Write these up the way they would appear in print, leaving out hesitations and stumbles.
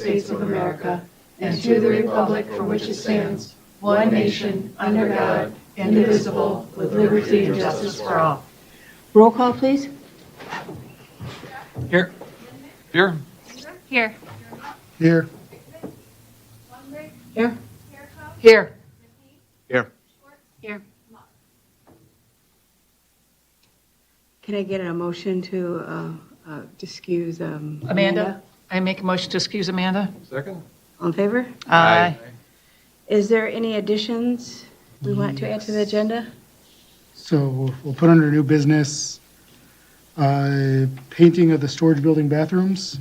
States of America, and to the republic for which it stands, one nation, under God, indivisible, with liberty and justice for all. Roll call, please. Here. Here. Here. Here. Here. Here. Here. Here. Can I get a motion to excuse Amanda? I make a motion to excuse Amanda. Second? All in favor? Aye. Is there any additions we want to add to the agenda? So we'll put under new business, painting of the storage building bathrooms.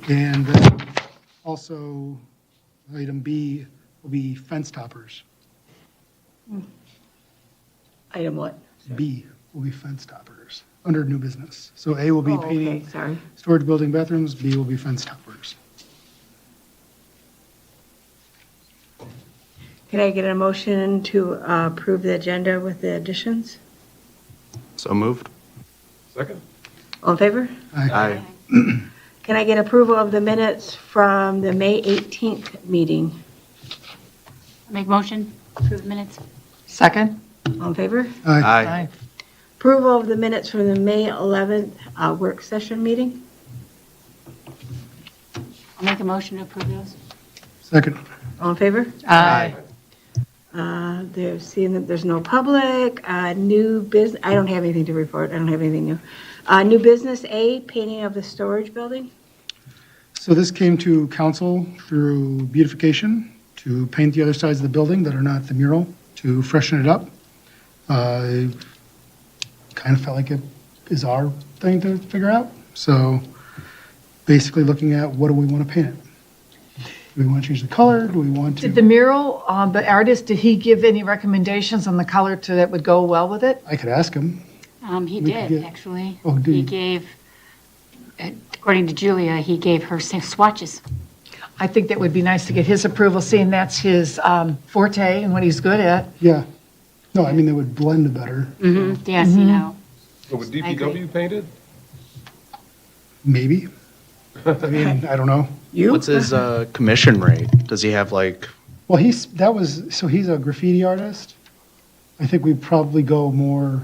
And then also, item B will be fence toppers. Item what? B will be fence toppers, under new business. So A will be Oh, okay, painting sorry. storage building bathrooms, B will be fence toppers. Can I get a motion to approve the agenda with the additions? So moved. Second? All in favor? Aye. Can I get approval of the minutes from the May 18th meeting? Make motion, approve the minutes. Second. All in favor? Aye. Approval of the minutes from the May 11th work session meeting? I'll make a motion to approve those. Second. All in favor? Aye. Seeing that there's no public, new business, I don't have anything to report, I don't have anything new. New business A, painting of the storage building. So this came to council through beautification to paint the other sides of the building that are not the mural, to freshen it up. Kind of felt like it is our thing to figure out. So basically looking at what do we want to paint it? Do we want to change the color? Do we want to? Did the mural, the artist, did he give any recommendations on the color that would go well with it? I could ask him. He We could did, get- actually. Oh, did he? He gave, according to Julia, he gave her swatches. I think that would be nice to get his approval, seeing that's his forte and what he's good at. Yeah. No, I mean, they would blend better, Yes, you know. So would I agree. DPW paint it? maybe. I mean, I don't know. You? What's his commission rate? Does he have like, Well, he's a graffiti artist. I think we'd probably go more,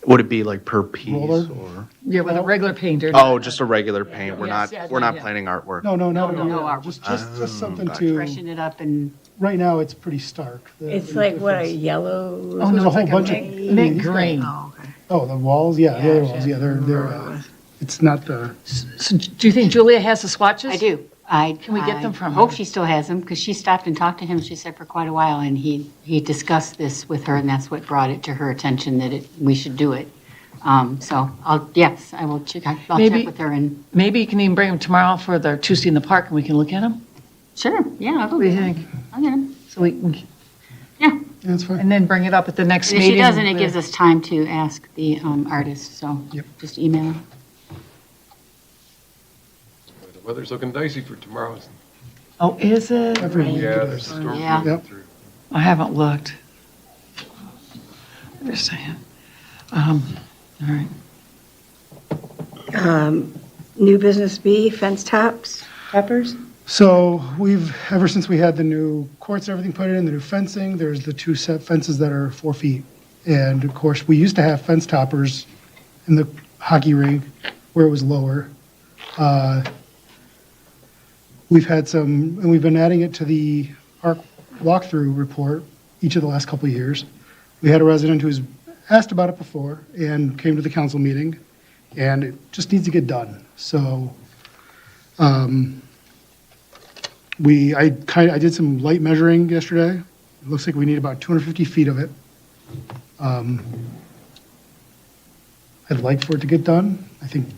would it be like per piece Roller? or? Yeah, with a regular painter. Oh, just a regular paint. We're Yes, not, yeah, we're not yeah. planning artwork. no, not No, a no, real- art. just something gotcha. to, Freshen it up and, right now, it's pretty stark. It's like what, a yellow? Oh, There's no, a it's whole like bunch a of. mint green. Oh, okay. Oh, the walls, yeah, the other Yeah, walls, yeah, they're, it's not the, So do you think Julia has the swatches? I do. Can we get them from I hope her? she still has them, because she stopped and talked to him, she said, for quite a while, and he discussed this with her, and that's what brought it to her attention that we should do it. So yes, I will check, I'll Maybe- check with her and, Maybe you can even bring them tomorrow for the Tuesday in the park and we can look at them. sure, yeah, I'll go What do you get 'em. think? I'll get them. So yeah, Yeah. that's fine. and then bring it up at the next And if meeting. she doesn't, it gives us time to ask the artist, so Yep. just email her. The weather's looking dicey for tomorrow. Oh, is it? Every week Yeah, it there's is. a storm Yeah. coming Yep. through. I haven't looked. I'm just saying. All right. New business B, fence toppers? So ever since we had the new courts, and everything put in, the new fencing, there's the two set fences that are 4 feet. And of course, we used to have fence toppers in the hockey rink where it was lower. We've had some, and we've been adding it to the ARC walkthrough report each of the last couple of years. We had a resident who's asked about it before and came to the council meeting, and it just needs to get done. So, I did some light measuring yesterday. It looks like we need about 250 feet of it. I'd like for it to get done. I think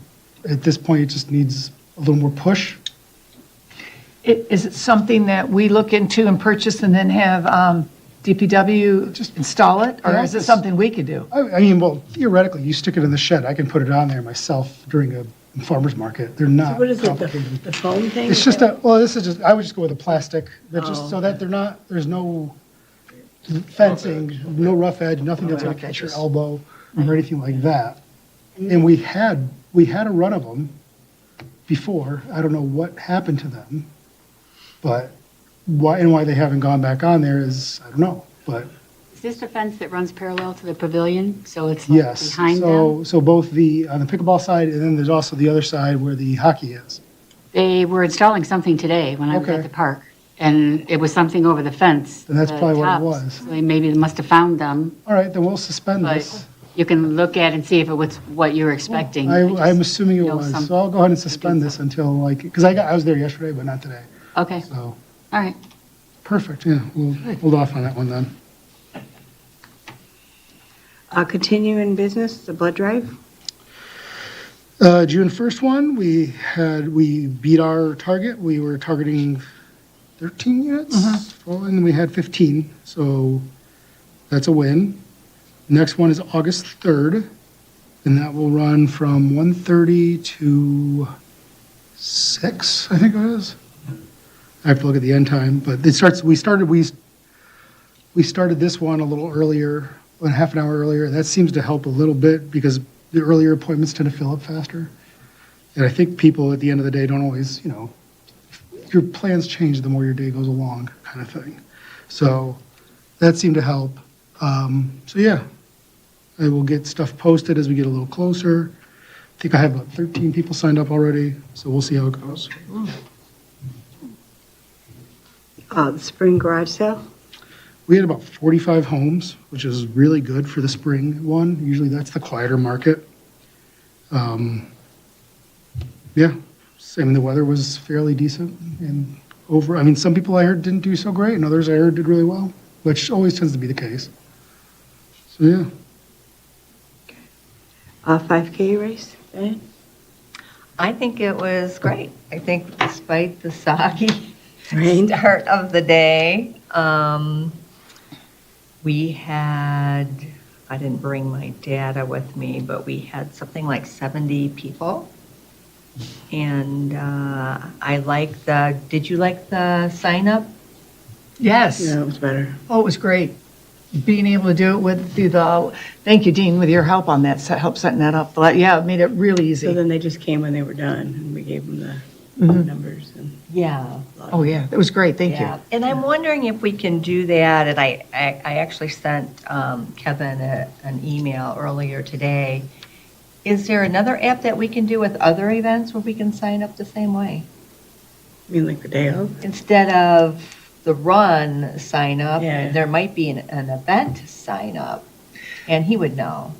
at this point, it just needs a little more push. Is it something that we look into and purchase and then have DPW just install it? Or Yeah, is it it's- something we could do? I mean, well, theoretically, you stick it in the shed. I can put it on there myself during a farmer's market. They're not What is it, complicated. the foam thing? It's just I would just go with a plastic, that just, Oh. so that there's no fencing, no rough edge, nothing that's gonna rough catch your edges. elbow or anything like that. And we had a run of them before. I don't know what happened to them. But why they haven't gone back on there is, I don't know, but Is this the fence that runs parallel to the pavilion? So it's like yes. behind them? So both on the pickleball side, and then there's also the other side where the hockey is. They were installing something today when I was Okay. at the park, and it was something over the fence. Then that's the probably what it tops. was. So they maybe must have found them, All right, then we'll suspend but this. you can look at and see if it was what you were expecting. I'm assuming it know was, some- so I'll go ahead and suspend this until because I was there yesterday, but not today. Okay, So, all right. perfect, yeah, we'll hold off on that one then. Continuing business, the blood drive. June 1st one, we beat our target. We were targeting 13 units, well, and we had 15, so that's a win. Next one is August 3rd, and that will run from 1:30 to 6, I think it is. I have to look at the end time, but we started this one a little earlier, half an hour earlier. That seems to help a little bit because the earlier appointments tend to fill up faster. And I think people at the end of the day don't always, your plans change the more your day goes along, kind of thing. So that seemed to help. So yeah, I will get stuff posted as we get a little closer. I think I have about 13 people signed up already, so we'll see how it goes. The spring garage sale. We had about 45 homes, which is really good for the spring one. Usually that's the quieter market. Yeah, the weather was fairly decent and some people I heard didn't do so great and others I heard did really well, which always tends to be the case. So yeah, 5K race. Diane? I think it was great. I think despite the soggy Rain. start of the day, we had, I didn't bring my data with me, but we had something like 70 people. And did you like the sign up? Yes. Yeah, it was better. Oh, it was great. Being able to do it thank you, Dean, with your help on that, help setting that up. But yeah, it made it really So easy. then they just came when they were done, and we gave them the numbers. And Yeah. Oh, yeah, it was great, thank you. Yeah. And I'm wondering if we can do that, and I actually sent Kevin an email earlier today. Is there another app that we can do with other events where we can sign up the same way? I mean, like the day of. Instead of the run sign up, Yeah. there might be an event sign up, and he would know.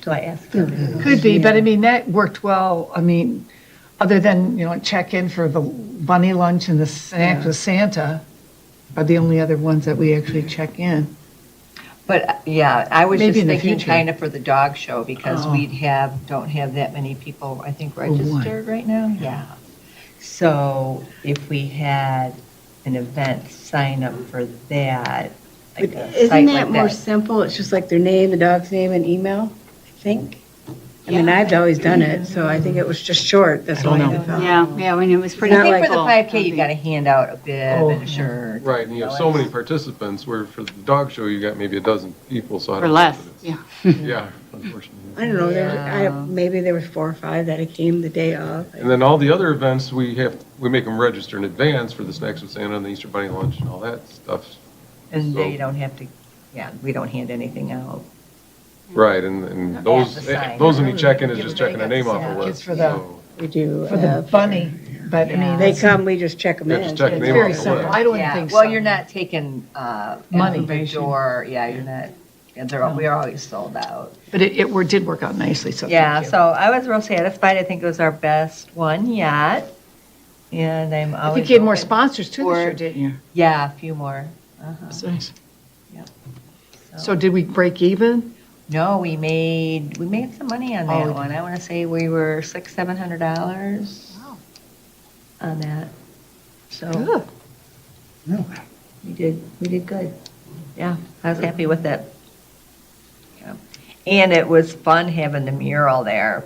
So I asked him. Could be, but I mean, that worked well. I mean, other than, check in for the bunny lunch and the snacks with Santa are the only other ones that we actually check in. But, yeah, I was Maybe just in the thinking future. kind of for the dog show, because Oh. don't have that many people, I think, one. registered right now. Yeah. So if we had an event sign up for that, like a Isn't site that like more that. simple? It's just like their name, the dog's name, and email, I think. I mean, Yeah. I've always done it, so I think it was just short. That's all I had to fill. Yeah, I mean, it was pretty. Not I think like for the full. 5K, you got to hand out a bib Oh, and a shirt. Right, and you have so many participants, where for the dog show, you got maybe a dozen people, so I Or don't know less, what it yeah. is. Yeah, unfortunately. I don't know, Yeah. maybe there was 4 or 5 that came the day of. And then all the other events, we make them register in advance for the Snacks with Santa and the Easter Bunny Lunch and all that stuff. And So- they don't have to, we don't hand anything out. Right, and At those, the sign. those when you check in is just Give checking it a name off back. a Kids list. for the- So, We do. For the bunny, but I mean, Yeah. They it's come, we just check them Yeah, in. just check it's name very off the simple. list. I don't Yeah, think so. well, you're not taking Money. Or, you're not, we're always sold out. But it did work out nicely, so Yeah, thank you. so I was real satisfied. I think it was our best one yet. And I'm I always. think you had more open sponsors too this year, for- didn't you? Yeah, a few more. Uh-huh. That's nice. Yep. So did we break even? No, we made some money on Oh, that we one. I want to say we were $700 on that. So Good. really. we did good. Yeah, I was happy with it. Yeah. And it was fun having the mural there.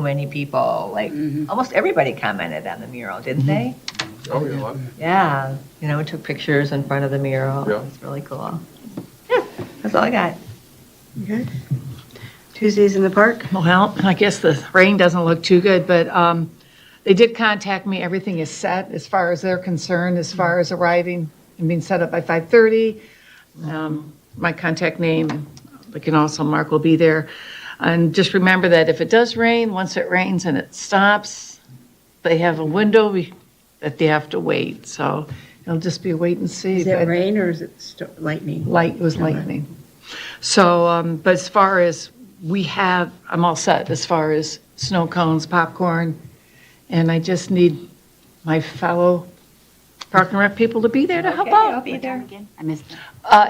Many people, like almost everybody commented on the mural, didn't they? oh, yeah, a lot. Yeah, we took pictures in front of the mural. Yeah. It was really cool. Yeah, that's all I got. Okay. Tuesdays in the park? Well, I guess the rain doesn't look too good, but They did contact me. Everything is set as far as they're concerned, as far as arriving and being set up by 5:30. My contact name, like, and also Mark will be there. And just remember that if it does rain, once it rains and it stops, they have a window that they have to wait. So it'll just be a wait and see. Is it But rain or is it lightning? Light, it was lightning. So, but as far as I'm all set as far as snow cones, popcorn, and I just need my fellow Park and Rec people to be there to help Okay, I'll out. be there. Again, I missed it.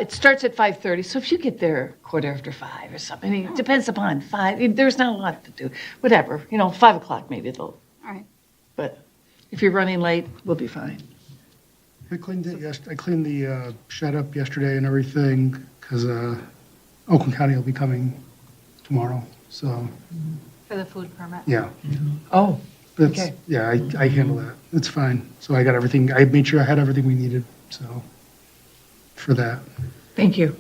It starts at 5:30, so if you get there 5:15 or something, I mean, it depends upon 5, there's not a lot to do, whatever, 5 o'clock maybe they'll, All right. but if you're running late, we'll be fine. I cleaned the shed up yesterday and everything, because Oakland County will be coming tomorrow, so, For the food permit? yeah. Oh, That's, Okay. yeah, I handle that. It's fine. So I got everything, I made sure I had everything we needed, so, for that. thank you.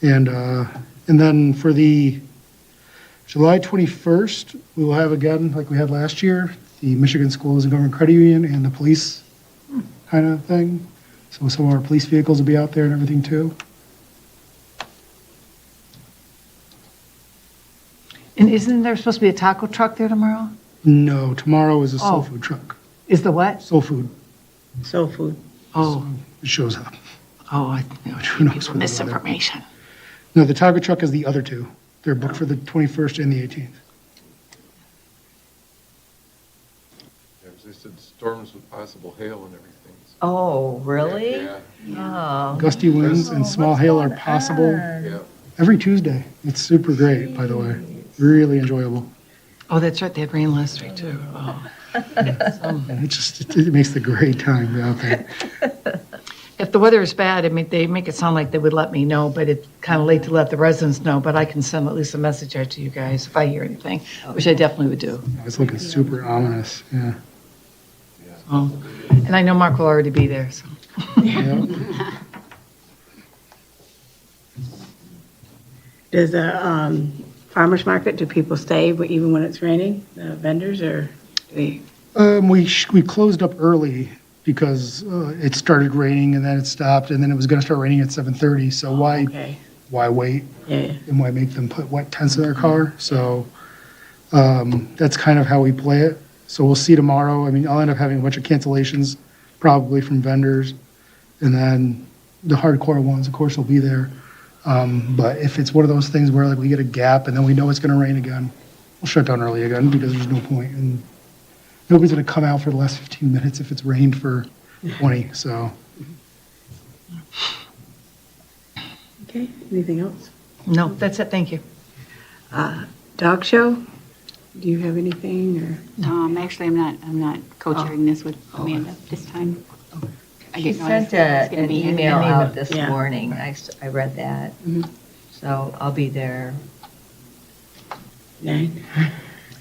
And then for the July 21st, we will have again, like we had last year, the Michigan Schools and Government Credit Union and the police kind of thing. So some of our police vehicles will be out there and everything too. And isn't there supposed to be a taco truck there tomorrow? No, tomorrow is a soul Oh. food truck. Is the what? Soul food. Soul food. Oh, It shows up. I Who knows people what misinformation. No, the taco truck is the other two. They're booked for the 21st and the 18th. Yeah, 'cause they said storms with possible hail and everything. Oh, really? Yeah, Oh. Gusty winds and small hail are possible yeah. every Tuesday. It's super great, by the way. Really enjoyable. Oh, that's right, they had rain last week too. Oh. And it makes the great time out there. If the weather is bad, I mean, they make it sound like they would let me know, but it's kind of late to let the residents know, but I can send at least a message out to you guys if I hear anything, which I definitely would do. It's looking super ominous, yeah. And I know Mark will already be there, so. Yeah. Does the farmer's market, do people stay even when it's raining, the vendors, or do they? We closed up early because it started raining and then it stopped and then it was gonna start raining at 7:30, so Okay, why wait? yeah, And why make them put wet tents in their car? So that's kind of how we play it. So we'll see tomorrow. I mean, I'll end up having a bunch of cancellations, probably from vendors. And then the hardcore ones, of course, will be there. But if it's one of those things where like we get a gap and then we know it's gonna rain again, we'll shut down early again because there's no point. And nobody's gonna come out for the last 15 minutes if it's rained for 20, so. okay, anything else? No, that's it, thank you. Dog show, do you have anything, or? Actually, I'm not co-chairing this with Amanda this time. I She didn't know sent I was gonna an be here. email out this Yeah. morning. I read that. So I'll be there. 9?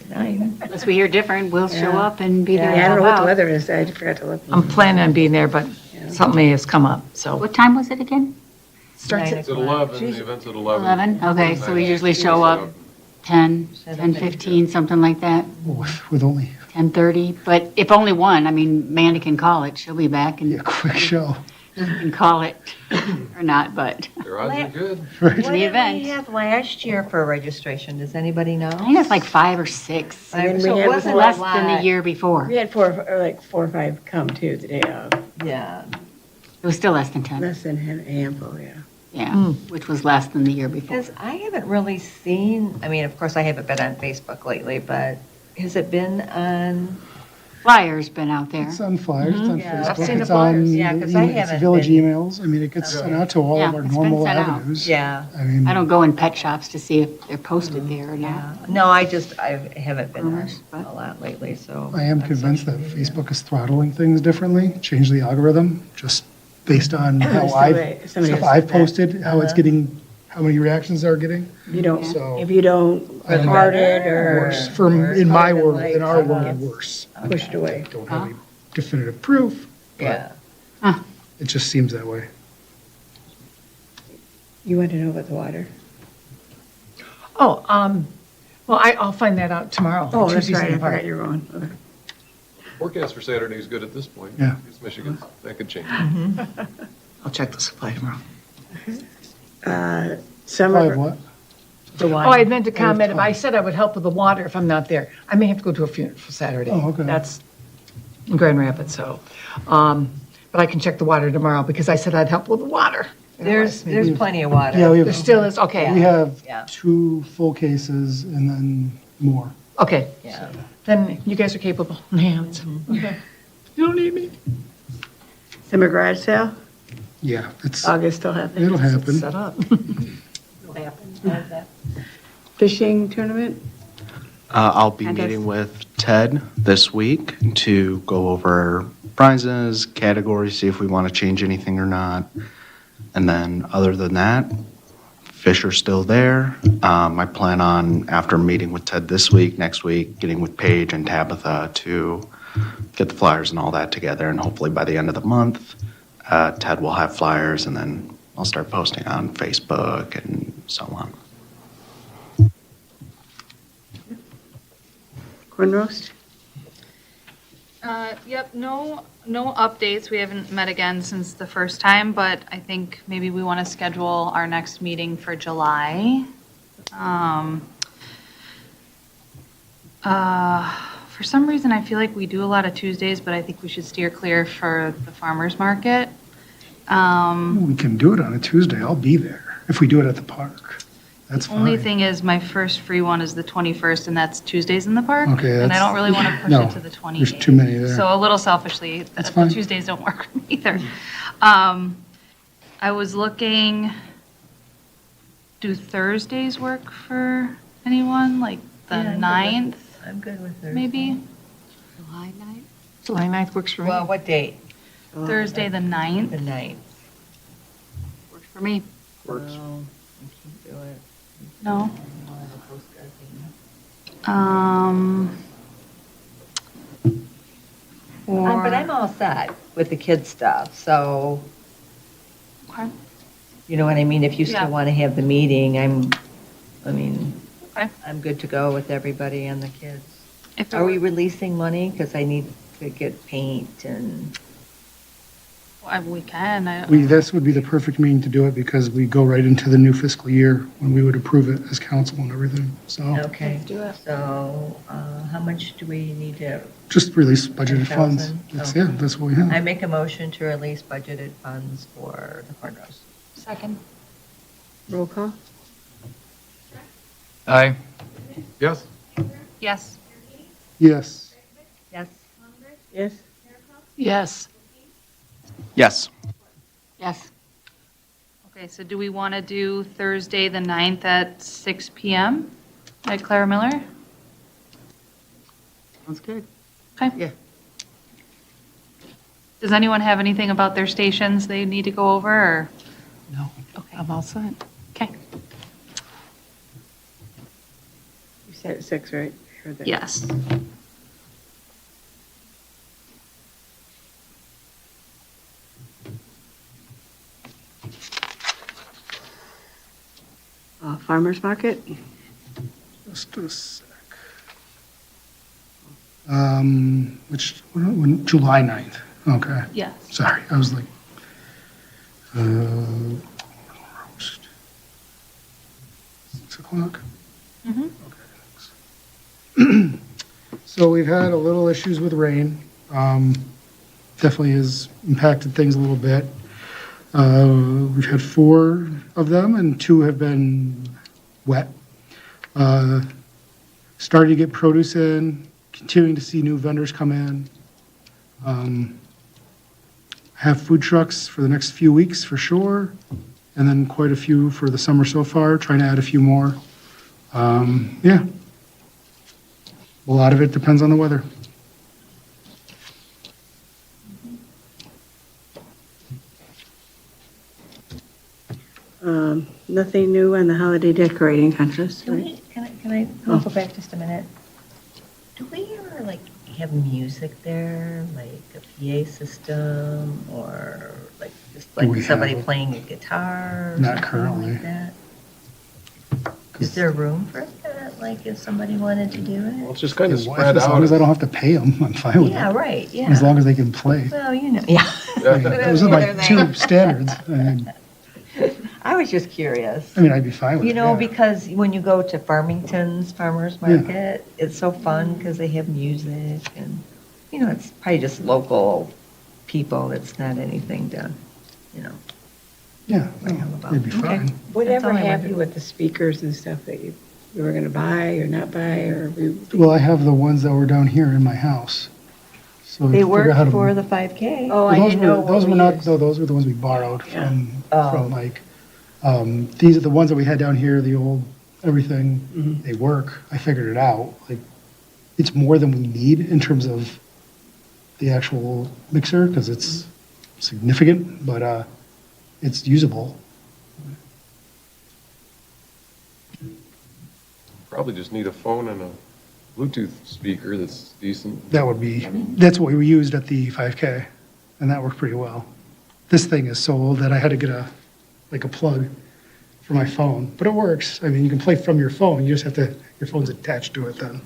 9. Unless we hear different, we'll show Yeah. up and be there. Yeah, I don't know what the How about? weather is, I forgot to look. I'm planning on being there, but something has come up, so. What time was it again? Starts Nine It's at 11, the event's at 11. 11? Okay, so we usually show up 10, 10:15, something like that, With only 10:30. But if only one, I mean, Amanda can call it. She'll be back a and quick show. can call it or not, but Their odds are good. What the did we event. have last year for registration? Does anybody know? I think it's like 5 or 6. And then So we it had wasn't a Less than the lot. year before. We had 4 or 5 come too, the day of, Yeah. It was still less than 10. less than a handful, yeah. Yeah, which was less than the year before. Because I haven't really seen, I mean, of course, I haven't been on Facebook lately, but has it been on? Flyer's been out there. It's on flyers, it's on Yeah, I've Facebook, seen the it's on, flyers, yeah, 'cause I it's haven't village been- emails. I mean, it gets sent out to all Yeah, of our it's been normal sent out. avenues. Yeah. I mean, I don't go in pet shops to see if they're posted there or Yeah. not. No, I haven't been on Rumors, but- a lot lately, so. I am on convinced social that media. Facebook is throttling things differently, changed the algorithm, just based on how Somebody stuff has I've said that. posted, how it's getting, how many reactions they're getting. You don't, So- if you don't I think heart it Worse, or from, in my Other than world, in our likes, world, worse. push it away. Don't have any definitive proof, Yeah. it just seems that way. You want to know about the water? Oh, well, I'll find that out tomorrow. Oh, that's Tuesday's right, I in the park. forgot you're going. Okay. Forecast for Saturday is good at this point. Yeah. It's Michigan, that could change. I'll check the supply tomorrow. Five Summer, what? Oh, I meant to comment, if I said I would help with the water if I'm not there. I may have to go to a funeral for Saturday. Oh, okay. That's in Grand Rapids, so. But I can check the water tomorrow because I said I'd help with the water. There's plenty of water. Yeah, we There have, still is, okay. we have Yeah. 2 full cases and then more. Okay, Yeah. then you guys are capable. Hands. Okay. You don't need me. summer garage sale, Yeah, it's, August still happen. it'll happen. Set up. Fishing tournament, I'll be Contest. meeting with Ted this week to go over prizes, categories, see if we want to change anything or not. And then, other than that, fish are still there. I plan on, after meeting with Ted this week, next week, getting with Paige and Tabitha to get the flyers and all that together. And hopefully by the end of the month, Ted will have flyers, and then I'll start posting on Facebook and so on. corn roast. Yep, no updates. We haven't met again since the first time, but I think maybe we want to schedule our next meeting for July. For some reason, I feel like we do a lot of Tuesdays, but I think we should steer clear for the farmer's market. We can do it on a Tuesday. I'll be there if we do it at the park. That's fine. Only thing is, my first free one is the 21st, and that's Tuesdays in the park. Okay, And I that's- don't really want to push no, it to the 28th. there's too many there. So a little selfishly, That's the fine. Tuesdays don't work for me either. I was looking, do Thursdays work for anyone? Like the Yeah, I'm good 9th, I'm good with Thursday. maybe? July 9th? July 9th works for me. Well, what date? Thursday, the 9th? The 9th. Works for me. Works. No, I can't do it. No? I'll have a postcard thing. But I'm all set with the kids' stuff, so, Okay. you know what I mean? If you Yeah. still want to have the meeting, I'm Okay. good to go with everybody and the kids. If it Are we were- releasing money? Because I need to get paint and, We can. This would be the perfect meeting to do it because we go right into the new fiscal year when we would approve it as council and everything. So okay. Let's do it. So, how much do we need to, just release budgeted funds. 10,000? That's, Okay. yeah, that's what we have. I make a motion to release budgeted funds for the corn roast. Second. Roll call. Aye. Yes? Yes. Yes. Yes? Yes. Yes. Yes. Yes. Okay, so do we want to do Thursday, the 9th at 6 PM at Clara Miller? Sounds good. Okay. Yeah. Does anyone have anything about their stations they need to go over, or? No. Okay. I'm all set. Okay. You said at 6, right? I heard that. Yes. Farmer's market. Just a sec. July 9th. Okay. Yes. Sorry, I was like, roast. 6 o'clock? Mhm. Okay, thanks. So we've had a little issues with rain. Definitely has impacted things a little bit. We've had 4 of them and 2 have been wet. Starting to get produce in, continuing to see new vendors come in. Have food trucks for the next few weeks for sure, and then quite a few for the summer so far, trying to add a few more. Yeah. A lot of it depends on the weather. Nothing new on the holiday decorating contest, Can right? I go back just a minute? Do we ever like have music there, like a PA system or like just like We somebody have- playing a guitar? or Not something currently. like that? Is there room for that? Like if somebody wanted to do Well, it? it's just kind of As spread long as I out. don't have to pay them, I'm fine with Yeah, it. right, As yeah. long as they can play. Well, yeah. I mean, those are my two standards. I was just curious. I mean, I'd be fine with it. You know, yeah. because when you go to Farmington's Farmers Yeah. Market, it's so fun because they have music and, you know, it's probably just local people. It's not anything to, you know. Yeah, How about- it'd be Okay. fine. Whatever all I happened wondered. with the speakers and stuff that you were going to buy or not buy, or Well, I have the ones that were down here in my house. So we They figure out how work to- for the 5K. Oh, Well, I those didn't were- know what Those we were not, used. no, those were the ones we borrowed Yeah. from Mike. These are the ones that we had down here, the old, everything, they work. I figured it out. Like, it's more than we need in terms of the actual mixer, because it's significant, but it's usable. Probably just need a phone and a Bluetooth speaker that's decent. That would be, that's what we used at the 5K, and that worked pretty well. This thing is so old that I had to get a plug for my phone, but it works. I mean, you can play from your phone, you just have to, your phone's attached to it then,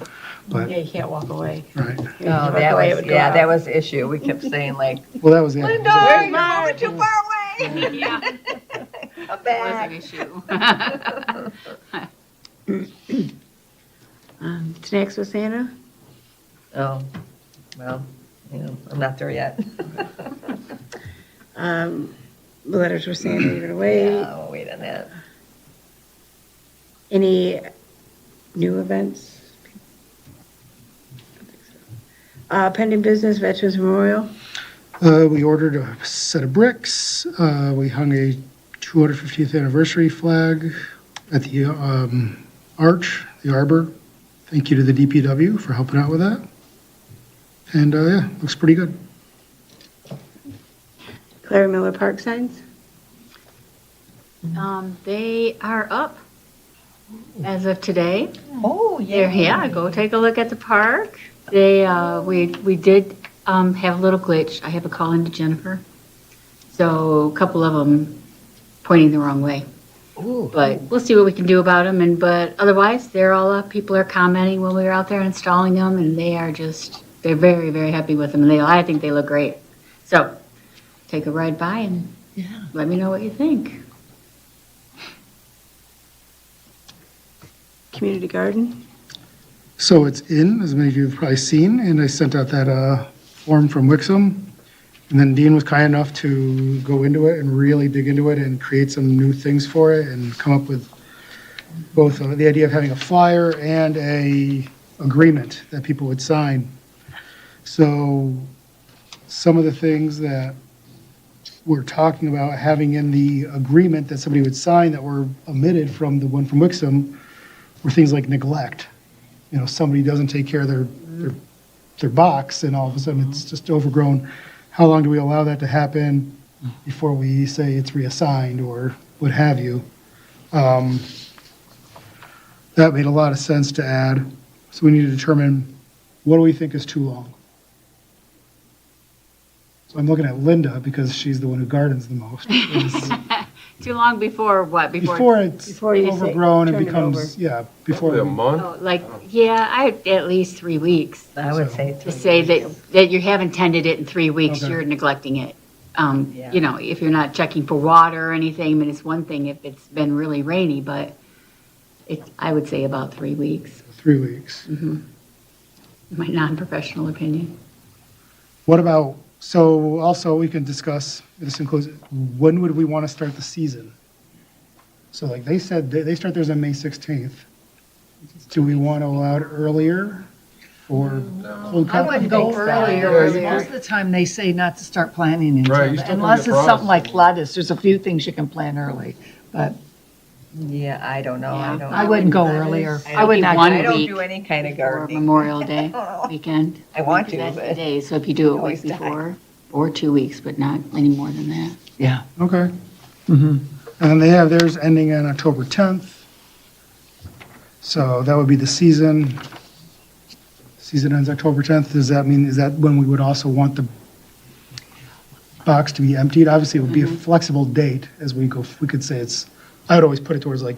but, Yeah, you can't walk away. right. You Oh, walk that away, it was, would go yeah, out. that was the issue. We kept saying like, Well, that was the. Linda, you're moving too far away. Yeah, Come was back. an issue. Snacks with Santa? Oh, well, you know, I'm not there yet. Letters with Santa, you're going to wait. Yeah, I'll wait on that. Any new events? Pending business, Veterans Memorial? We ordered a set of bricks. We hung a 250th anniversary flag at the arch, the arbor. Thank you to the DPW for helping out with that. And yeah, looks pretty good. Clary Miller Park signs? They are up as of today. Oh, Yeah, go take a look at the park. They, we did have a little glitch. I have a call into Jennifer. So a couple of them pointing the wrong way. But we'll see what we can do about them. But otherwise, they're all up. People are commenting when we were out there installing them, and they're very, very happy with them. And I think they look great. So take a ride by and let me know what you think. Community garden? So it's in, as many of you have probably seen, and I sent out that form from Wixom. And then Dean was kind enough to go into it and really dig into it and create some new things for it and come up with both the idea of having a flyer and a agreement that people would sign. So some of the things that we're talking about having in the agreement that somebody would sign that were omitted from the one from Wixom were things like neglect. You know, somebody doesn't take care of their box and all of a sudden it's just overgrown. How long do we allow that to happen before we say it's reassigned or what have you? That made a lot of sense to add. So we need to determine what do we think is too long? So I'm looking at Linda because she's the one who gardens the most. Too long before what? Before it's Before you say- overgrown and turn it becomes, yeah, before. Probably a month. Oh, like, yeah, at least 3 weeks. I would say. To say that you haven't tended it in 3 weeks, Okay. you're neglecting it. Yeah. You know, if you're not checking for water or anything, I mean, it's one thing if it's been really rainy, but I would say about 3 weeks, 3 weeks. my non-professional opinion. What about, so also we can discuss, this includes, when would we want to start the season? So like they said, they start theirs on May 16th. Do we want to allow it earlier or? I wouldn't go earlier. Most of the time, they say not to start planning Right, you until, still can unless get it's something frost. like lettuce. There's a few things you can plan early, but Yeah, I don't know. I Yeah. don't. I wouldn't go earlier. I would not. One I don't week do any kind of Or gardening. Memorial Day weekend. I want to, That's the but day, so if you do it a week always die. before, or 2 weeks, but not any more than that. Yeah. Okay. And then they have theirs ending on October 10th. So that would be the season. Season ends October 10th. Does that mean, is that when we would also want the box to be emptied? Obviously, it would be a flexible date as we go. We could say it's, I would always put it towards like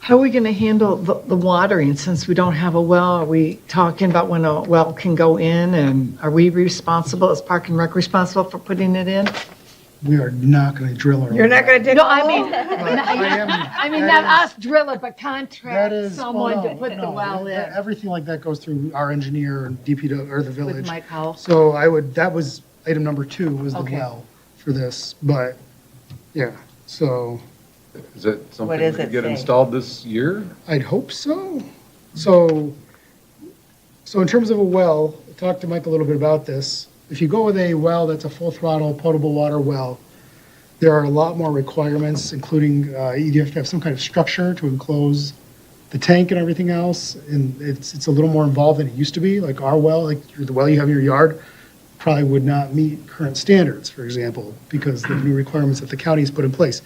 How are we going to handle the watering since we don't have a well? Are we talking about when a well can go in, and are we responsible, is Park and Rec responsible for putting it in? We are not going to drill our. You're not going to dig a No, I hole? mean, I I mean, not us drill it, but That contract is. someone well, to no, put the no, well in. Everything like that goes through our engineer and DPW or the With village. Mike Howell. So that was item number 2 was the Okay. well for this, but, yeah, so Is that something does that it could get say? installed this year? I'd hope so. So in terms of a well, I talked to Mike a little bit about this. If you go with a well that's a full throttle potable water well, there are a lot more requirements, including you have to have some kind of structure to enclose the tank and everything else, and it's a little more involved than it used to be. Like our well, like the well you have in your yard, probably would not meet current standards, for example, because the new requirements that the county's put in place.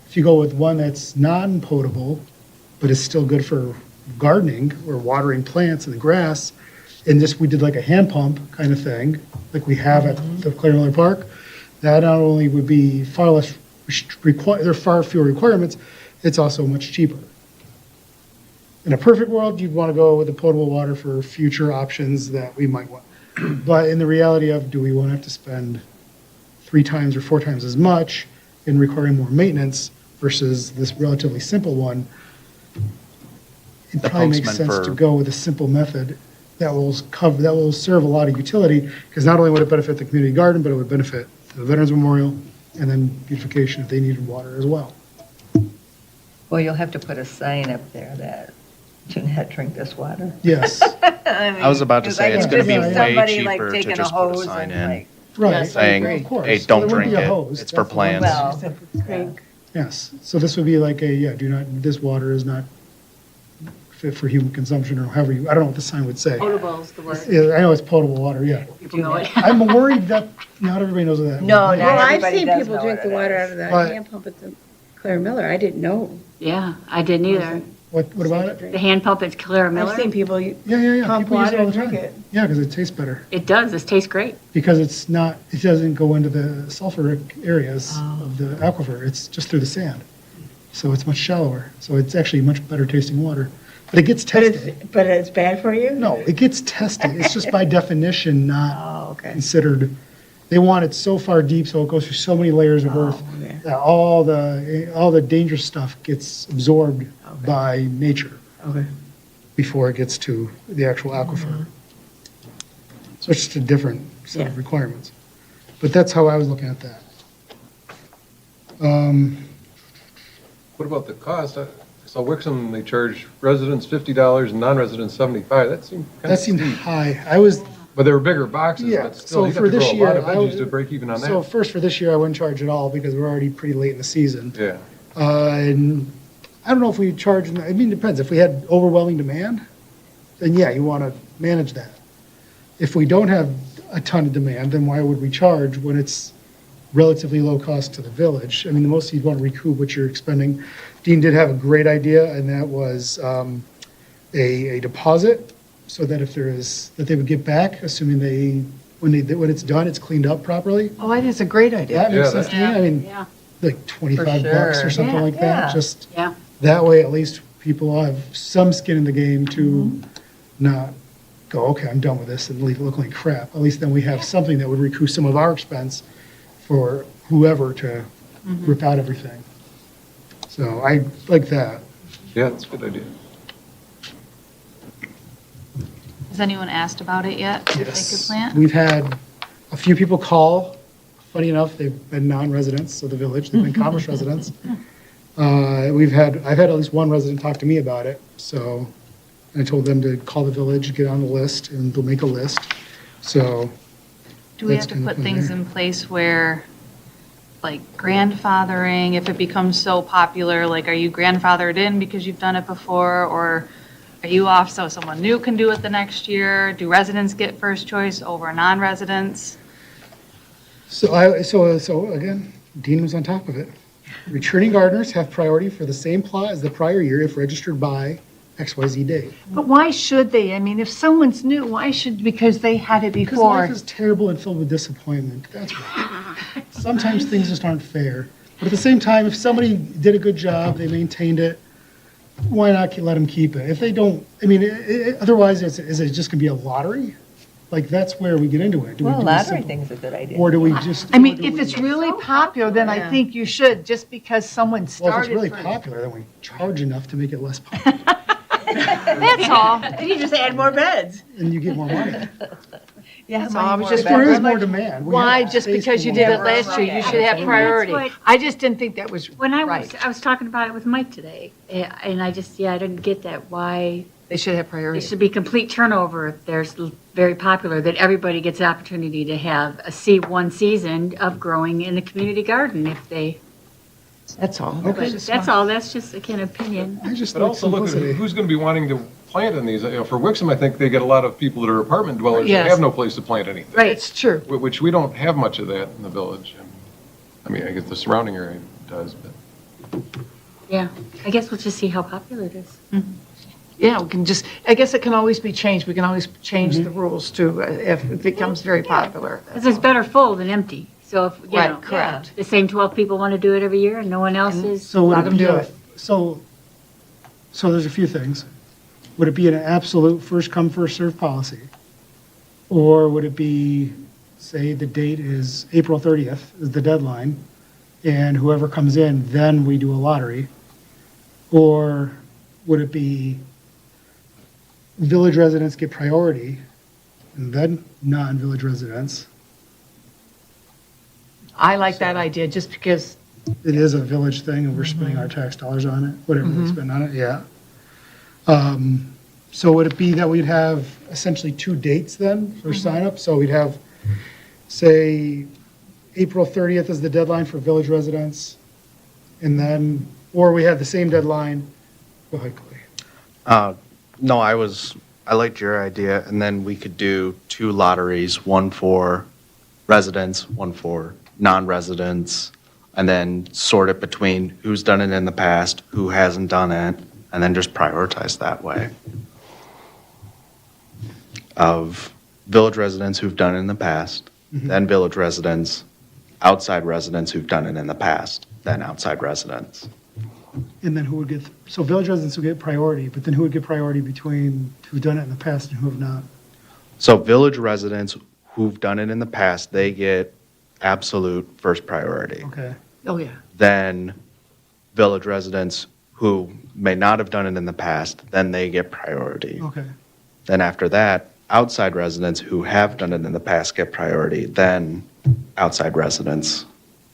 If you go with one that's non-potable, but is still good for gardening or watering plants and the grass, and we did like a hand pump kind of thing, like we have at the Claire Miller Park, that not only would be far less there are far fewer requirements, it's also much cheaper. In a perfect world, you'd want to go with the potable water for future options that we might want. But in the reality of, do we want to have to spend 3 times or 4 times as much in requiring more maintenance versus this relatively simple one? It The probably makes postman sense to for- go with a simple method that will serve a lot of utility, because not only would it benefit the community garden, but it would benefit the Veterans Memorial and then beautification if they needed water as well. Well, you'll have to put a sign up there that do not drink this water. Yes, I was about to say, it's going gonna to be way cheaper to just put a sign in right. Yes, I saying, agree. Of course. hey, So don't it wouldn't drink be a it, hose, it's for that's the one. plants. Well, Yes, so this would be like this water is not fit for human consumption, or however I don't know what the sign would say. Potable is the word. Yeah, I know it's potable water, yeah. People know it. I'm worried that not everybody knows what that means. No, not Well, I've everybody seen does people know drink what the it water is. out of the But- hand pump at the Claire Miller. I didn't know. Yeah, I didn't either. What about it? The hand pump at Clara Miller, I've seen people Yeah. pump People use water it all and the drink time. it. Yeah, because it tastes better. it does, this tastes great. Because it doesn't go into the sulfuric areas Oh. of the aquifer. It's just through the sand. So it's much shallower. So it's actually much better tasting water. But it gets tested. But it's bad for you? No, it gets tested. It's just by definition not Oh, okay. considered. They want it so far deep, so it goes through so many layers of earth okay. that all the dangerous stuff gets absorbed by nature Okay. before it gets to the actual aquifer. So it's just a different set of Yeah. requirements. But that's how I was looking at that. What about the cost? So Wixom, they charge residents $50 and non-residents $75. That seemed kind That of seemed steep. high. But they were bigger boxes, Yeah, but still, so you'd have for to this grow a lot year, of I veggies was- to break even on So that. first, for this year, I wouldn't charge at all because we're already pretty late in the season. Yeah. And I don't know if we charge, I mean, it depends. If we had overwhelming demand, then yeah, you want to manage that. If we don't have a ton of demand, then why would we charge when it's relatively low cost to the village? I mean, the most you'd want to recoup what you're expending. Dean did have a great idea, and that was a deposit, so that if there is, that they would get back, assuming when it's done, it's cleaned up properly. Oh, that is a great idea. That makes Yeah, sense to me. I mean, Yeah, like 25 For bucks sure. or something Yeah, like that, yeah. just. yeah. That way, at least people have some skin in the game to not go, okay, I'm done with this and leave it looking like crap. At least then we have something that would recoup some of our expense for whoever to rip out everything. So I like that. Yeah, that's a good idea. Has anyone asked about it yet? If they could Yes. plant? We've had a few people call. Funny enough, they've been non-residents of the village. They've been Commerce residents. I've had at least one resident talk to me about it. So I told them to call the village, get on the list, and they'll make a list. So Do we That's have to kind of put things there. in place where, like grandfathering, if it becomes so popular, like are you grandfathered in because you've done it before? Or are you off so someone new can do it the next year? Do residents get first choice over non-residents? So again, Dean was on top of it. Returning gardeners have priority for the same plot as the prior year if registered by XYZ date. But why should they? I mean, if someone's new, why should, because they had it Because before? life is terrible and filled with disappointment. That's why. Sometimes things just aren't fair. But at the same time, if somebody did a good job, they maintained it, why not let them keep it? If they don't, I mean, otherwise, is it just gonna be a lottery? Like, that's where we get into it. Do we Well, do lottery simple- thing's a good idea. Or do we just? I or mean, do if we- it's really popular, then I think you should, just because someone Well, if it's started. really first. popular, then we charge enough to make it less popular, That's all. Then you just add more beds. and you get more money. Yeah, That's all. I was just If there is wondering, more like, demand. we why, have just space because for you more. did it last year, you should have And priority. that's what- I just didn't think that was When I was, right. I was talking about it with Mike today, and I just, I didn't get that, why They should have it priority. should be complete turnover if there's very popular, that everybody gets the opportunity to have one season of growing in a community garden if they, That's all. but that's all, that's just a kind of opinion. I just But like also look at simplicity. who's going to be wanting to plant in these. You know, for Wixom, I think they get a lot of people that are apartment dwellers that Yes. have no place to plant anything. Right, It's true. Which we don't have much of that in the village. I mean, I guess the surrounding area does, but. yeah. I guess we'll just see how popular it is. Yeah, we can just, I guess it can always be changed. We can always change the rules too, if it becomes very popular. Because it's better full than empty. So if, you Right, know, correct. the same 12 people want to do it every year and no one else is, So would Let it 'em be do a- it. So there's a few things. Would it be an absolute first come, first served policy? Or would it be, say, the date is April 30th is the deadline, and whoever comes in, then we do a lottery? Or would it be village residents get priority, and then non-village residents? I like that idea, just because, It is a village thing, and we're spending our tax dollars on it, whatever we spend on it, yeah. So would it be that we'd have essentially 2 dates then for sign-up? So we'd have, say, April 30th is the deadline for village residents, and then, or we have the same deadline. Go ahead, Clay. No, I liked your idea, and then we could do 2 lotteries, one for residents, one for non-residents, and then sort it between who's done it in the past, who hasn't done it, and then just prioritize that way. Of village residents who've done it in the past, then village residents, outside residents who've done it in the past, then outside residents. And then who would get, so village residents would get priority, but then who would get priority between who've done it in the past and who have not? So village residents who've done it in the past, they get absolute first priority. Okay, oh yeah. Then village residents who may not have done it in the past, then they get priority. okay. Then after that, outside residents who have done it in the past get priority. Then outside residents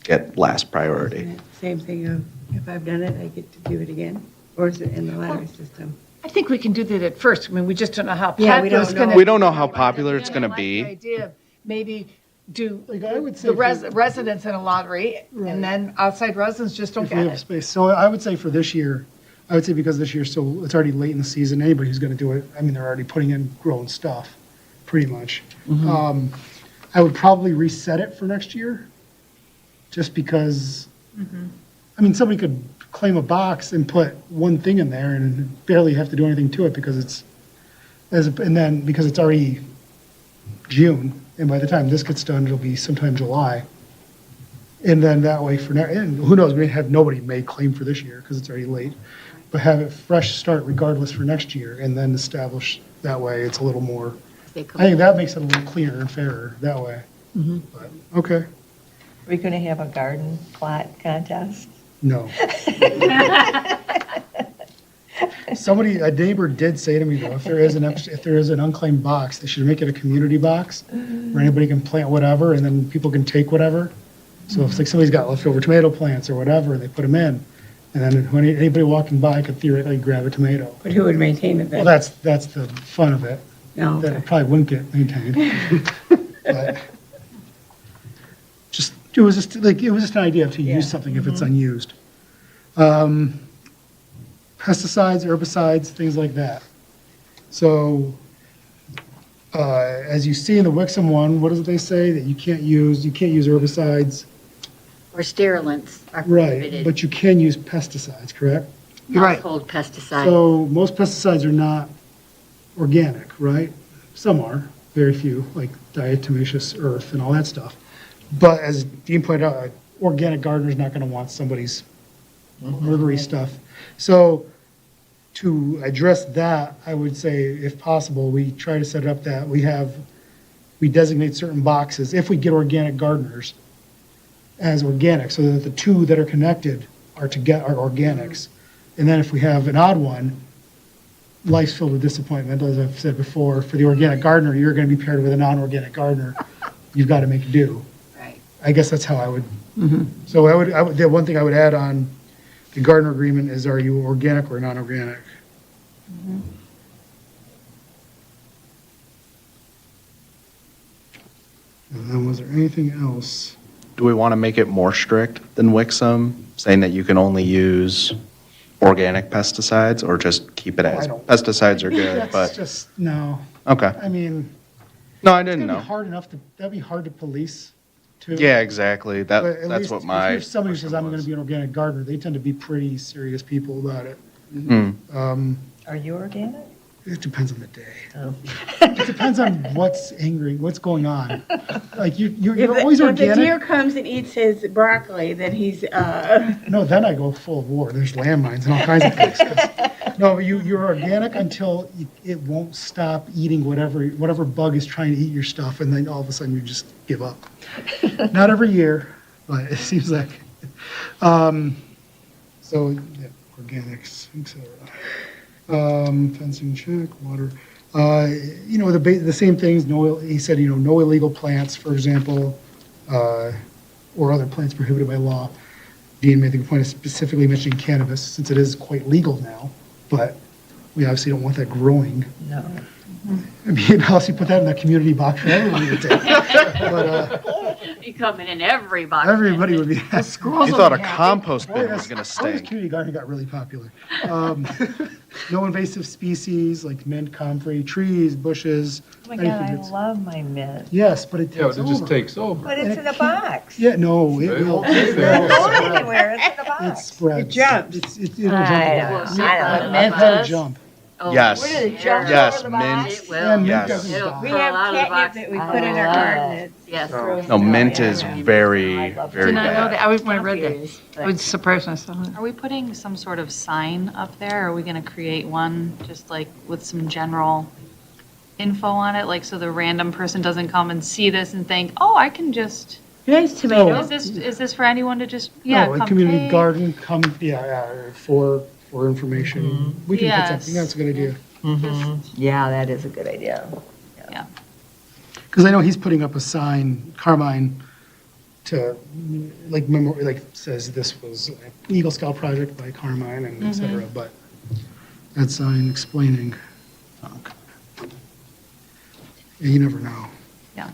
get last priority. Same thing of, if I've done it, I get to do it again? Or is it in the lottery system? I think we can do that at first. I mean, we just don't know how Yeah, we popular don't it's going to know. be. We don't know how popular it's I going to like the be. idea of maybe do Like, I would say the for- residents in a lottery, Right. and then outside residents just don't If we get have it. space. So I would say for this year, I would say because this year's so, it's already late in the season, anybody who's going to do it, I mean, they're already putting in growing stuff, pretty much. I would probably reset it for next year, just because, I mean, somebody could claim a box and put one thing in there and barely have to do anything to it because it's, and then because it's already June, and by the time this gets done, it'll be sometime July. And then that way for, and who knows, we may have nobody may claim for this year because it's already late, but have it fresh start regardless for next year and then establish that way. It's a little more, they I come. think that makes it a little cleaner and fairer that way. But, okay, Are we going to have a garden plot contest? no. Somebody, a neighbor did say to me though, if there is an unclaimed box, they should make it a community box where anybody can plant whatever and then people can take whatever. So if like somebody's got leftover tomato plants or whatever, they put them in. And then when anybody walking by could theoretically grab a tomato. But who would maintain it Well, then? that's the fun of it. No, That okay. it probably wouldn't get maintained. But it was just an idea to use something if it's unused. Pesticides, herbicides, things like that. So, as you see in the Wixom one, what does they say? That you can't use herbicides. Or sterilants are Right, prohibited. but you can use pesticides, correct? You're right. Household pesticides. So most pesticides are not organic, right? Some are, very few, like diatomaceous earth and all that stuff. But as Dean pointed out, an organic gardener's not going to want somebody's murdery stuff. So to address that, I would say, if possible, we try to set it up that we designate certain boxes, if we get organic gardeners, as organic, so that the two that are connected are organics. And then if we have an odd one, life's filled with disappointment, as I've said before. For the organic gardener, you're going to be paired with a non-organic gardener. You've got to make do. Right. I guess that's how I would. So I would, the one thing I would add on the gardener agreement is, are you organic or non-organic? And then was there anything else? Do we want to make it more strict than Wixom, saying that you can only use organic pesticides, or just keep it as I don't- pesticides are good, That's but, just, no. okay. I mean, No, I it's didn't gonna be know. hard enough that'd be hard to police, too. Yeah, exactly. But at That's least what if my. you're somebody who says, I'm question going to was. be an organic gardener, they tend to be pretty serious people about it. Hmm. Are you organic? It depends on the day. Oh. It depends on what's angry, what's going on. Like, you're If always the deer organic. comes and eats his broccoli, then he's, No, then I go full of war. There's landmines and all kinds of things. 'Cause- No, you're organic until it won't stop eating whatever bug is trying to eat your stuff, and then all of a sudden you just give up. Not every year, but it seems like. So, yeah, organics, et cetera. Fencing check, water. The same things, he said, no illegal plants, for example, or other plants prohibited by law. Dean made the point of specifically mentioning cannabis, since it is quite legal now, but we obviously don't want that growing. No. I mean, unless you put that in the community box for everyone to take. But You come in every box. everybody would be. You thought a compost Boy, bin that's- was going to Always stink. community gardening got really popular. No invasive species like mint, comfrey, trees, bushes. Oh my God, anything I that's- love my mint. Yes, but it Yeah, takes but it just over. takes over. But it's in a box. Yeah, no, it will. It's not going anywhere, it's in a It box. spreads. It jumps. It'll jump. I about. don't know. I don't know. Mint had a jump. Yes. Where did it jump Yes, over the box? mint. It Yeah, will. mint Yes. doesn't It'll stop. we crawl have out of the catnip box. that we put in our garden. Yes. No, mint is Yeah. very, I love very Did not know bad. that. When I read that, I would surprise myself. Are we putting some sort of sign up there? Are we going to create one just like with some general info on it? Like so the random person doesn't come and see this and think, oh, I can just, Nice tomato. is this for anyone to just, yeah, Oh, a come community pay? garden, for information. We can put Yes. something, that's a good idea. Yeah, that is a good idea. Yeah. Because I know he's putting up a sign, Carmine, to, like, says this was an Eagle Scout project by Carmine and et cetera, but that sign explaining. Yeah, you never know. Yeah.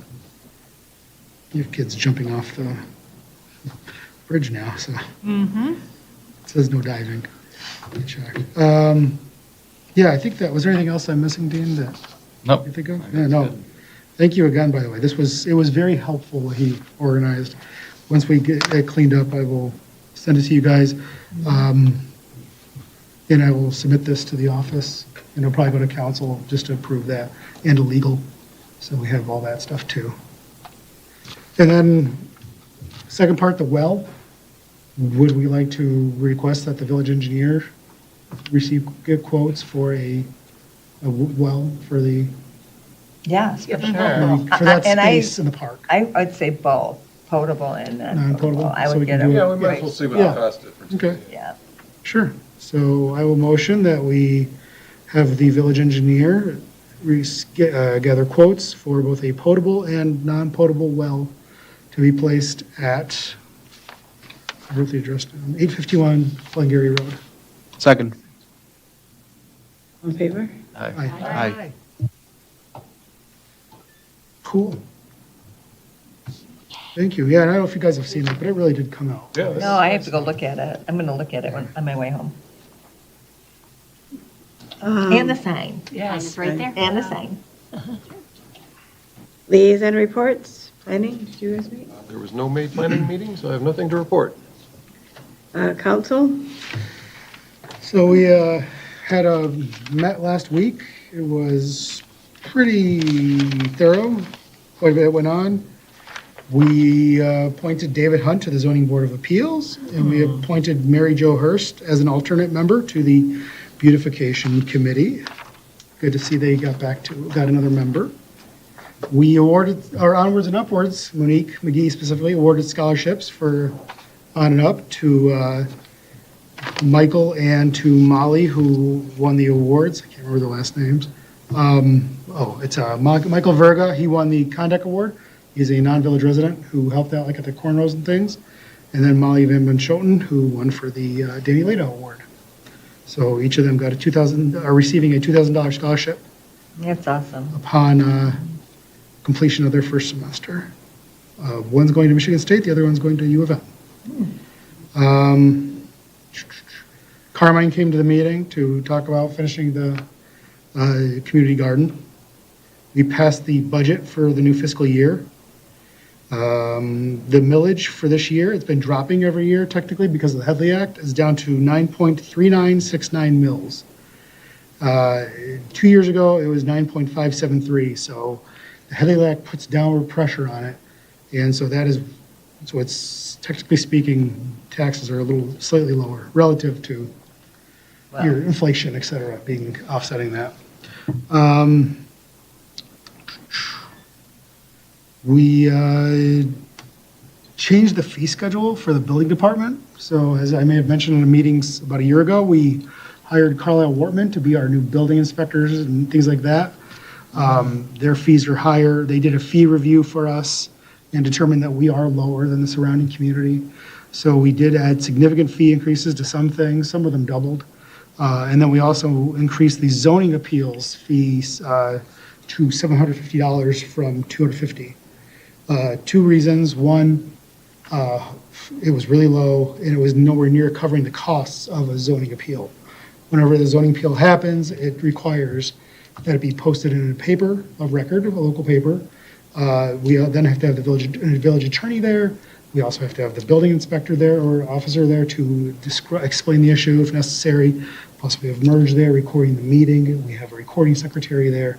You have kids jumping off the bridge now, so. Mm-hmm. It says no diving. Let me check. Yeah, I think that, was there anything else I'm missing, Dean, that Nope. you think of? Yeah, no. Thank you again, by the way. It was very helpful what he organized. Once we get it cleaned up, I will send it to you guys. And I will submit this to the office, and it'll probably go to council just to approve that, and to legal. So we have all that stuff too. And then, second part, the well. Would we like to request that the village engineer get quotes for a well for the, Yes, for sure. for that And space in the park? I would say both, potable and Non-potable, non-potable. I so we would can get do them. it. Yeah, we might as well see what Yeah. the cost difference is. Okay, Yeah. sure. So I will motion that we have the village engineer gather quotes for both a potable and non-potable well to be placed at, I wrote the address down, 851 Glengarry Road. Second. On favor? Aye. Cool. Thank you. Yeah, and I don't know if you guys have seen it, but it really did come out. Yeah. No, I have to go look at it. I'm going to look at it on my way home. And the sign. Yes, right there. And the sign. Liaison reports, planning, did you guys meet? There was no May planning meeting, so I have nothing to report. Council? So we met last week. It was pretty thorough. Quite a bit went on. We appointed David Hunt to the Zoning Board of Appeals, and we appointed Mary Jo Hurst as an alternate member to the Beautification Committee. Good to see they got another member. We awarded, or onwards and upwards, Monique McGee specifically awarded scholarships for on and up to Michael and to Molly, who won the awards. I can't remember the last names. It's Michael Verga. He won the Conduct Award. He's a non-village resident who helped out like at the cornrows and things. And then Molly Van Benschoten, who won for the Danny Leda Award. So each of them got are receiving a $2,000 scholarship That's awesome. upon completion of their first semester. One's going to Michigan State, the other one's going to U of M. Carmine came to the meeting to talk about finishing the community garden. We passed the budget for the new fiscal year. The millage for this year, it's been dropping every year technically because of the Headley Act, is down to 9.3969 mils. 2 years ago, it was 9.573, so the Headley Act puts downward pressure on it. And so it's technically speaking, taxes are slightly lower relative to your inflation, et cetera, offsetting that. We changed the fee schedule for the building department. So as I may have mentioned in the meetings about a year ago, we hired Carlisle Wortman to be our new building inspectors and things like that. Their fees are higher. They did a fee review for us and determined that we are lower than the surrounding community. So we did add significant fee increases to some things. Some of them doubled. And then we also increased the zoning appeals fees to $750 from $250. Two reasons. One, it was really low and it was nowhere near covering the costs of a zoning appeal. Whenever the zoning appeal happens, it requires that it be posted in a paper of record, a local paper. We then have to have the village attorney there. We also have to have the building inspector there or officer there to explain the issue if necessary. Plus, we have Merge there recording the meeting. We have a recording secretary there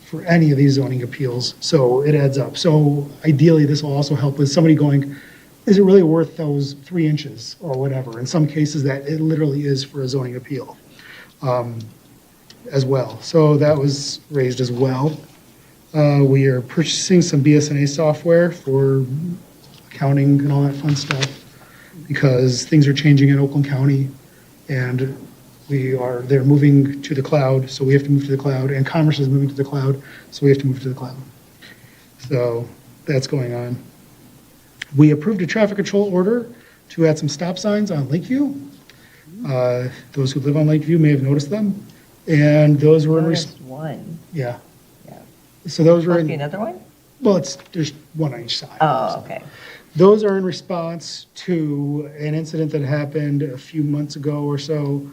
for any of these zoning appeals. So it adds up. So ideally, this will also help with somebody going, is it really worth those 3 inches or whatever? In some cases, that it literally is for a zoning appeal as well. So that was raised as well. We are purchasing some BSNA software for accounting and all that fun stuff because things are changing in Oakland County and they're moving to the cloud, so we have to move to the cloud, and Commerce is moving to the cloud, so we have to move to the cloud. So that's going on. We approved a traffic control order to add some stop signs on Lakeview. Those who live on Lakeview may have noticed them, and those were Noticed one. yeah. Yeah. So those were Must be another one? well, there's one on each side. Oh, okay. Those are in response to an incident that happened a few months ago or so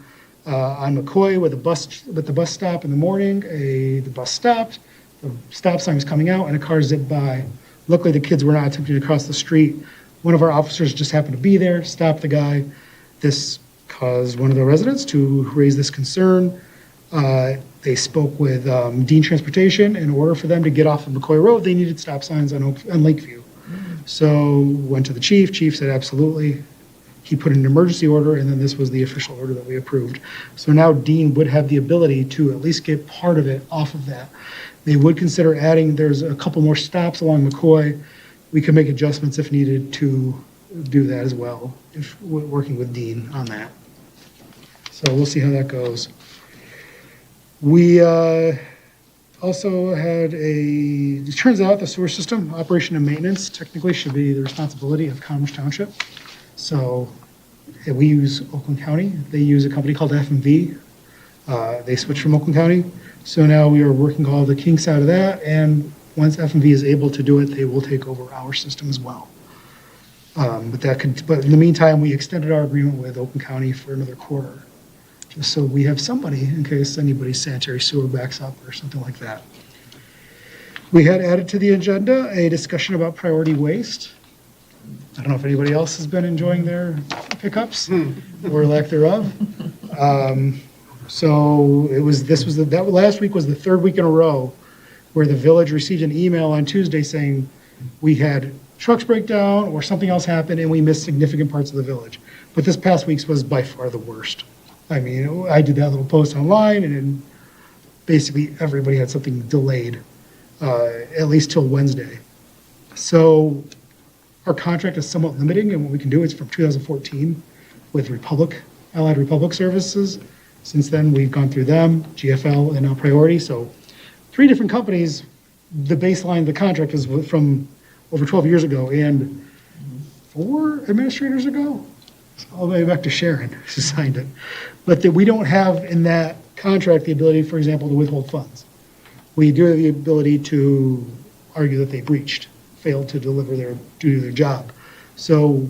on McCoy with the bus stop in the morning. The bus stopped, the stop sign was coming out, and a car zipped by. Luckily, the kids were not attempting to cross the street. One of our officers just happened to be there, stopped the guy. This caused one of the residents to raise this concern. They spoke with Dean Transportation. In order for them to get off of McCoy Road, they needed stop signs on Lakeview. So went to the chief. Chief said absolutely. He put in an emergency order, and then this was the official order that we approved. So now Dean would have the ability to at least get part of it off of that. They would consider adding, there's a couple more stops along McCoy. We could make adjustments if needed to do that as well, if we're working with Dean on that. So we'll see how that goes. We also had it turns out the sewer system operation and maintenance technically should be the responsibility of Commerce Township. So we use Oakland County. They use a company called FMV. They switched from Oakland County. So now we are working all the kinks out of that. And once FMV is able to do it, they will take over our system as well. But in the meantime, we extended our agreement with Oakland County for another quarter, just so we have somebody in case anybody's sanitary sewer backs up or something like that. We had added to the agenda a discussion about priority waste. I don't know if anybody else has been enjoying their pickups or lack thereof. So that last week was the third week in a row where the village received an email on Tuesday saying we had trucks break down or something else happened and we missed significant parts of the village. But this past week's was by far the worst. I mean, I did that little post online, and then basically everybody had something delayed, at least till Wednesday. So our contract is somewhat limiting, and what we can do is from 2014 with Allied Republic Services. Since then, we've gone through them, GFL, and now Priority. So 3 different companies. The baseline of the contract is from over 12 years ago, and 4 administrators ago, all the way back to Sharon, who signed it. But that we don't have in that contract the ability, for example, to withhold funds. We do have the ability to argue that they breached, failed to do their job. So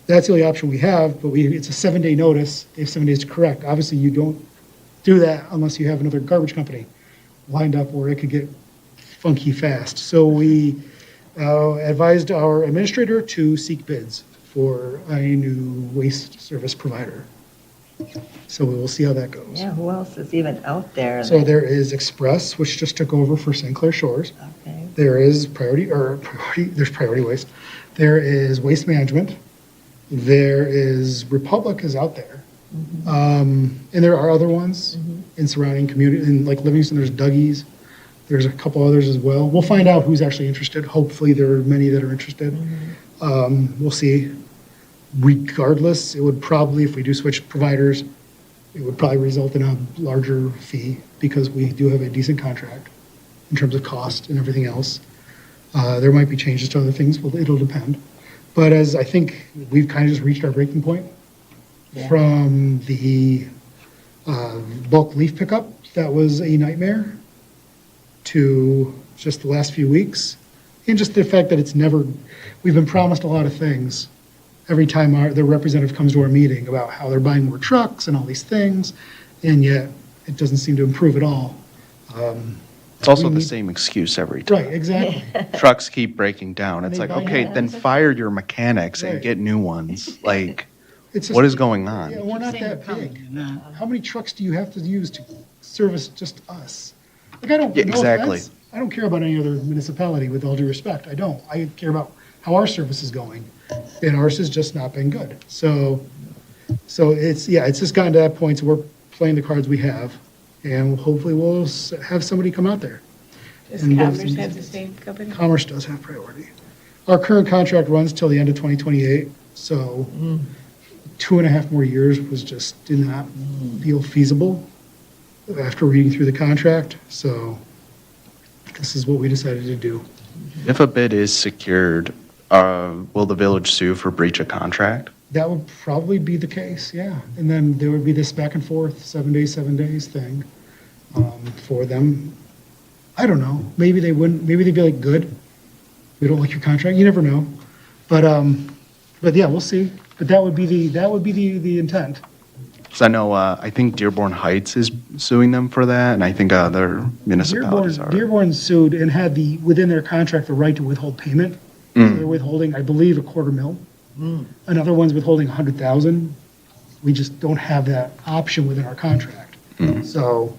that's the only option we have, but it's a 7-day notice. They have 7 days to correct. Obviously, you don't do that unless you have another garbage company lined up where it could get funky fast. So we advised our administrator to seek bids for a new waste service provider. So we will see how that goes. Yeah, who else is even out there? So there is Express, which just took over for St. Clair Shores. Okay. There is there's Priority Waste. There is Waste Management. There is Republic is out there. And there are other ones in surrounding community, in like Livingston, there's Dougie's. There's a couple others as well. We'll find out who's actually interested. Hopefully there are many that are interested. We'll see. Regardless, it would probably, if we do switch providers, it would probably result in a larger fee because we do have a decent contract in terms of cost and everything else. There might be changes to other things, but it'll depend. But as I think we've kind of just reached our breaking point from the bulk leaf pickup, that was a nightmare, to just the last few weeks. And just the fact that we've been promised a lot of things every time the representative comes to our meeting about how they're buying more trucks and all these things, and yet it doesn't seem to improve at all. It's also the same excuse every time. Right, exactly. Trucks keep breaking down. It's They like, buy okay, new then fire your mechanics and Right. get new ones. Like, It's what just- is going Yeah, on? we're not that big. How many trucks do you have to use to service just us? Like, I don't, Yeah, no exactly. offense, I don't care about any other municipality, with all due respect. I don't. I care about how our service is going, and ours has just not been good. So it's just gotten to that point, so we're playing the cards we have, and hopefully we'll have somebody come out there. Does And Commerce those- have the same company? Commerce does have Priority. Our current contract runs till the end of 2028, so 2.5 more years did not feel feasible after reading through the contract, so this is what we decided to do. If a bid is secured, will the village sue for breach of contract? That would probably be the case, yeah. And then there would be this back and forth, 7 days thing for them. I don't know. Maybe they wouldn't, maybe they'd be like, good, we don't like your contract. You never know. But yeah, we'll see. But that would be the intent. Because I know, I think Dearborn Heights is suing them for that, and I think other municipalities are. Dearborn sued and had within their contract, the right to withhold payment. So they're withholding, I believe, $250,000. Another one's withholding $100,000. We just don't have that option within our contract. So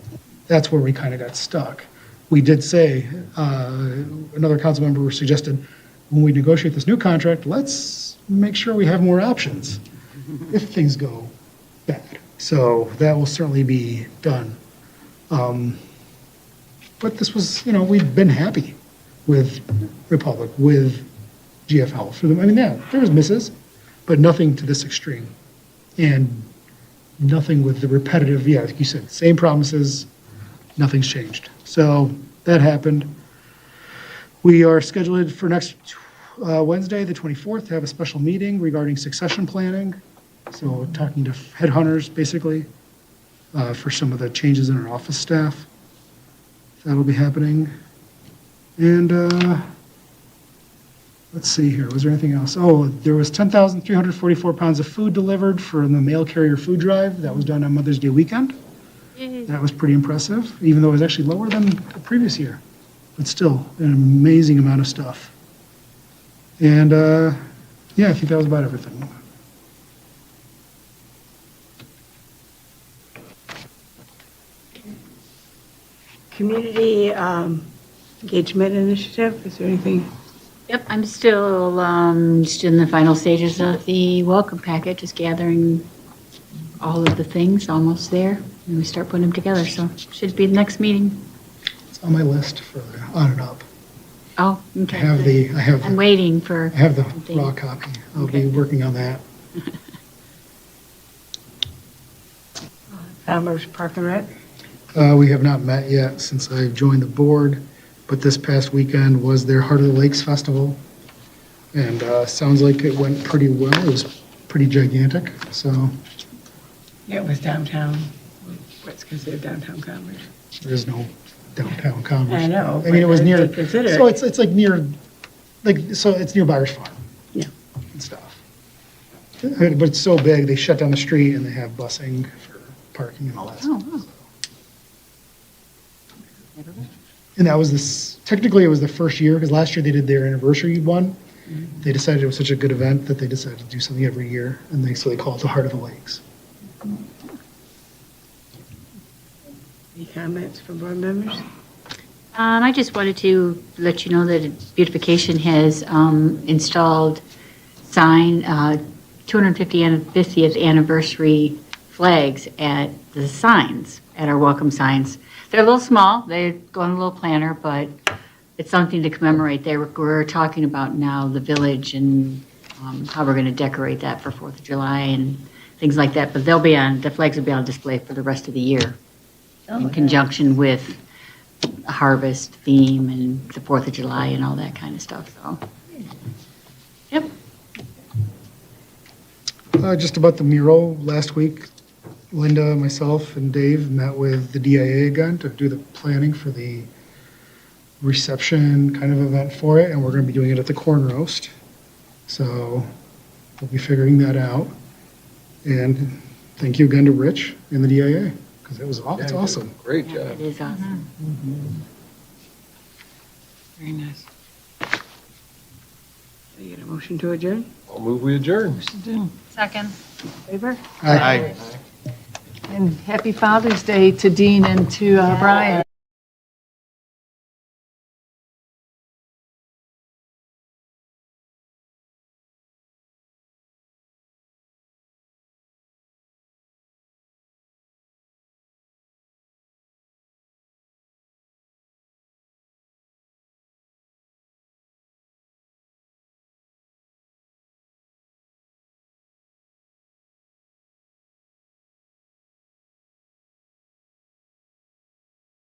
that's where we kind of got stuck. We did say, another council member suggested, when we negotiate this new contract, let's make sure we have more options if things go bad. So that will certainly be done. But this was, we've been happy with Republic, with GFL for them. I mean, yeah, there was misses, but nothing to this extreme. And nothing with the repetitive, yeah, like you said, same promises, nothing's changed. So that happened. We are scheduled for next Wednesday, the 24th, to have a special meeting regarding succession planning. So talking to headhunters, basically, for some of the changes in our office staff. That'll be happening. And let's see here, was there anything else? Oh, there was 10,344 pounds of food delivered for the mail carrier food drive. That was done on Mother's Day weekend. That was pretty impressive, even though it was actually lower than the previous year. But still, an amazing amount of stuff. And yeah, I think that was about everything. Community engagement initiative, is there anything? Yep, I'm still just in the final stages of the welcome packet, just gathering all of the things, almost there, and we start putting them together, so should be the next meeting. It's on my list for on and up. Oh, I okay. have I'm the, waiting for. I have the something. raw copy. I'll Okay. be working on that. Commerce Park and Rec? We have not met yet since I've joined the board, but this past weekend was their Heart of the Lakes Festival. And sounds like it went pretty well. It was pretty gigantic, so Yeah, it was downtown, what's considered downtown Commerce. there is no downtown commerce. I know, I mean, it was but near, they consider so it. it's like near, so it's near Byers Farm. Yeah. And stuff. But it's so big, they shut down the street and they have busing for parking and all that stuff. Oh, wow. And that was this, technically it was the first year, because last year they did their anniversary one. They decided it was such a good event that they decided to do something every year, and so they call it the Heart of the Lakes. Any comments from board members? I just wanted to let you know that Beautification has installed 250th anniversary flags at the signs, at our welcome signs. They're a little small, they go on a little planter, but it's something to commemorate. We're talking about now the village and how we're going to decorate that for 4th of July and things like that. But the flags will be on display for the rest of the year in conjunction with a harvest theme and the 4th of July and all that kind of stuff, so. Yep. Just about the mural, last week, Linda, myself, and Dave met with the DIA again to do the planning for the reception kind of event for it, and we're going to be doing it at the Corn Roast. So we'll be figuring that out. And thank you again to Rich and the DIA, because it's awesome. Great Yeah, job. it is awesome. Very nice. So you get a motion to adjourn? I'll move we adjourn. Second. Favor? Aye. And happy Father's Day to Dean and to Brian.